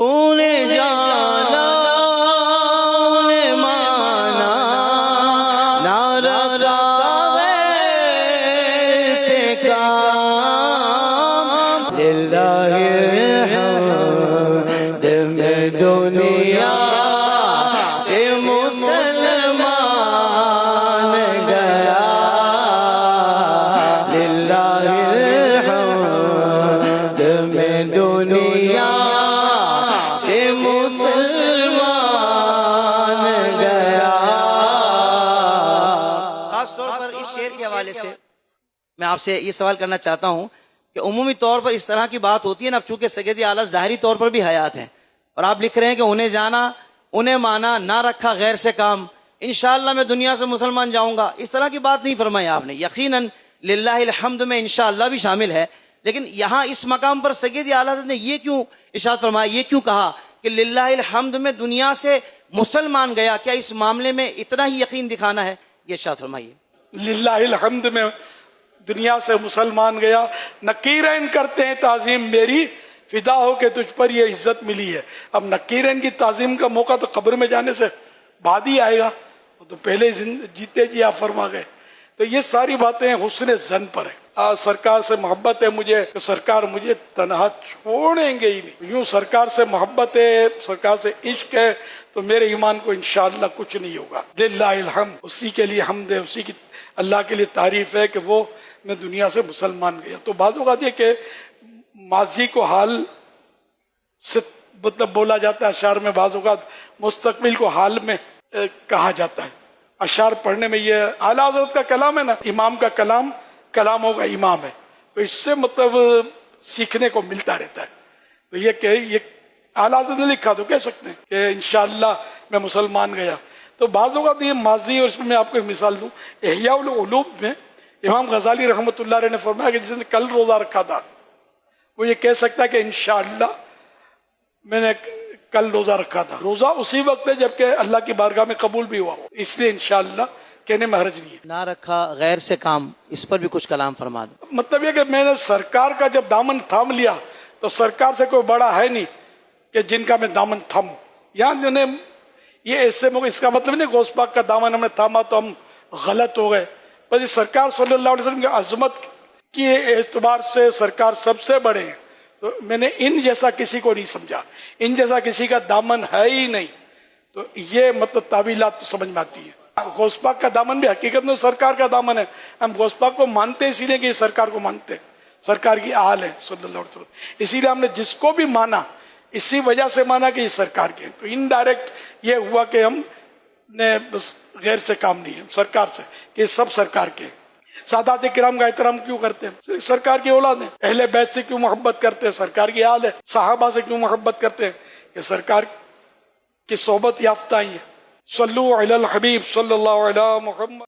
انہیں جانا انہیں مانا نہ رکھا ویسے کام للہ الحمد میں دنیا سے مسلمان گیا للہ الحمد میں دنیا سے مسلمان گیا۔ خاص طور پر اس شعر کے حوالے سے میں آپ سے یہ سوال کرنا چاہتا ہوں کہ عمومی طور پر اس طرح کی بات ہوتی ہے نا، اب چونکہ سید اعلیٰ ظاہری طور پر بھی حیات ہیں اور آپ لکھ رہے ہیں کہ انہیں جانا انہیں مانا نہ رکھا غیر سے کام، انشاءاللہ میں دنیا سے مسلمان جاؤں گا، اس طرح کی بات نہیں فرمائی آپ نے۔ یقیناً للہ الحمد میں انشاءاللہ بھی شامل ہے، لیکن یہاں اس مقام پر سید اعلیٰ حضرت نے یہ کیوں ارشاد فرمایا، یہ کیوں کہا کہ للہ الحمد میں دنیا سے مسلمان گیا؟ کیا اس معاملے میں اتنا ہی یقین دکھانا ہے؟ یہ ارشاد فرمائیے۔ للہ الحمد میں دنیا سے مسلمان گیا، نکیرین کرتے ہیں تعظیم میری، فدا ہو کے تجھ پر یہ عزت ملی ہے۔ اب نکیرین کی تعظیم کا موقع تو قبر میں جانے سے بعد ہی آئے گا، وہ تو پہلے جیتے جی آپ فرما گئے۔ تو یہ ساری باتیں حسن ظن پر ہیں۔ سرکار سے محبت ہے مجھے کہ سرکار مجھے تنہا چھوڑیں گے ہی نہیں، یوں سرکار سے محبت ہے، سرکار سے عشق ہے تو میرے ایمان کو انشاءاللہ کچھ نہیں ہوگا۔ للہ الحمد، اسی کے لیے حمد ہے، اسی کی اللہ کے لیے تعریف ہے کہ وہ میں دنیا سے مسلمان گیا۔ تو بعض اوقات یہ کہ ماضی کو حال سے مطلب بولا جاتا ہے اشعار میں، بعض اوقات مستقبل کو حال میں کہا جاتا ہے۔ اشعار پڑھنے میں یہ اعلیٰ حضرت کا کلام ہے نا، امام کا کلام کلاموں کا امام ہے، تو اس سے مطلب سیکھنے کو ملتا رہتا ہے۔ تو یہ کہ یہ اعلیٰ حضرت نے لکھا تو کہہ سکتے ہیں کہ انشاءاللہ میں مسلمان گیا۔ تو بعض اوقات یہ ماضی، اور اس میں آپ کو ایک مثال دوں، احیاء العلوم میں امام غزالی رحمۃ اللہ علیہ نے فرمایا کہ جس نے کل روزہ رکھا تھا وہ یہ کہہ سکتا ہے کہ انشاءاللہ میں نے کل روزہ رکھا تھا۔ روزہ اسی وقت ہے جبکہ اللہ کی بارگاہ میں قبول بھی ہوا ہو، اس لیے انشاءاللہ کہنے میں حرج نہیں ہے۔ نہ رکھا غیر سے کام، اس پر بھی کچھ کلام فرما دو۔ مطلب یہ کہ میں نے سرکار کا جب دامن تھام لیا تو سرکار سے کوئی بڑا ہے نہیں کہ جن کا میں دامن تھاموں، یہاں انہیں یہ ایسے اس کا مطلب نہیں غوث پاک کا دامن ہم نے تھاما تو ہم غلط ہو گئے، بس سرکار صلی اللہ علیہ وسلم کی عظمت کے اعتبار سے سرکار سب سے بڑے ہیں، تو میں نے ان جیسا کسی کو نہیں سمجھا، ان جیسا کسی کا دامن ہے ہی نہیں۔ تو یہ مطلب تعویلات تو سمجھ میں آتی ہے۔ غوث پاک کا دامن بھی حقیقت میں سرکار کا دامن ہے، ہم غوث پاک کو مانتے اسی لیے کہ یہ سرکار کو مانتے ہیں، سرکار کی آل ہے صلی اللہ علیہ وسلم، اسی لیے ہم نے جس کو بھی مانا اسی وجہ سے مانا کہ یہ سرکار کے ہیں۔ تو انڈائریکٹ یہ ہوا کہ ہم نے بس غیر سے کام نہیں ہے، سرکار سے، کہ سب سرکار کے ہیں۔ سادات کرام کا احترام کیوں کرتے ہیں؟ سرکار کی اولاد ہیں۔ اہل بیت سے کیوں محبت کرتے ہیں؟ سرکار کی آل ہے۔ صحابہ سے کیوں محبت کرتے ہیں؟ کہ سرکار کی صحبت یافتہ ہی ہے۔ صلو علی الحبیب صلی اللہ علیہ محمد۔